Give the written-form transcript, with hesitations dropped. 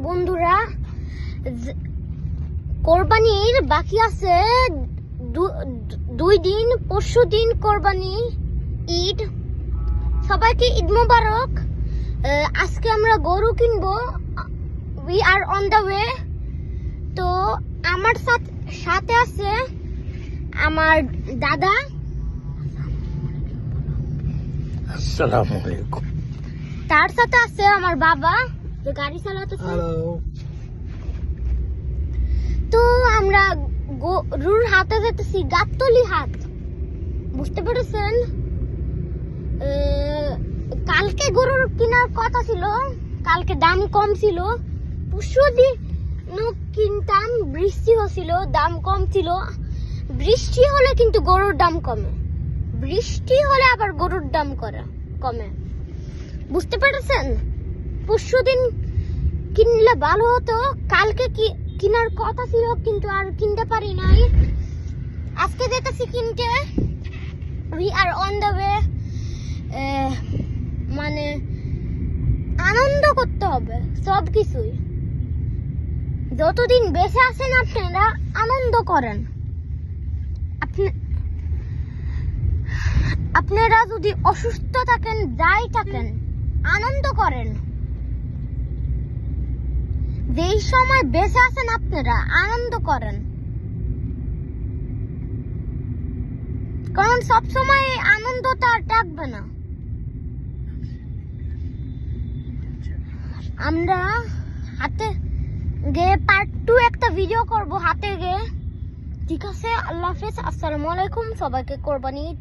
বন্ধুরা, কোরবানির বাকি আছে 2 দিন। পরশু দিন কোরবানি ঈদ। সবাইকে ঈদ মোবারক। আজকে আমরা গরু কিনবো। We are on the way. তো আমার সাথে আছে আমার দাদা। আসসালামু আলাইকুম। তার সাথে আছে আমার বাবা, যে গাড়ি চালাতেছে। হ্যালো। তো আমরা গরুর হাতে যেতেছি, গাবতলি হাট। বুঝতে পেরেছেন? কালকে গরুর কেনার কথা ছিল, কালকে দাম কম ছিল। পরশু দিন কিনতাম, বৃষ্টি হচ্ছিল, দাম কম ছিল। বৃষ্টি হলে কিন্তু গরুর দাম কমে, বৃষ্টি হলে আবার গরুর দাম কমে। বুঝতে পেরেছেন? পরশু দিন কিনলে ভালো হতো। কালকে কেনার কথা ছিল, কিন্তু আর কিনতে পারি নাই। আজকে যেতেছি কিনতে। We are on the way. মানে আনন্দ করতে হবে সব কিছুই। যতদিন বেঁচে আছেন আপনারা আনন্দ করেন। আপনারা যদি অসুস্থ থাকেন, যাই থাকেন, আনন্দ করেন। যেই সময় বেঁচে আছেন আপনারা আনন্দ করেন, কারণ সব সময় আনন্দটা আর থাকবে না। আমরা হাতে গিয়ে পার্ট 2 একটা ভিডিও করব হাতে গিয়ে। ঠিক আছে, আল্লাহ হাফেজ, আসসালামু আলাইকুম। সবাইকে কোরবানি ঈদ।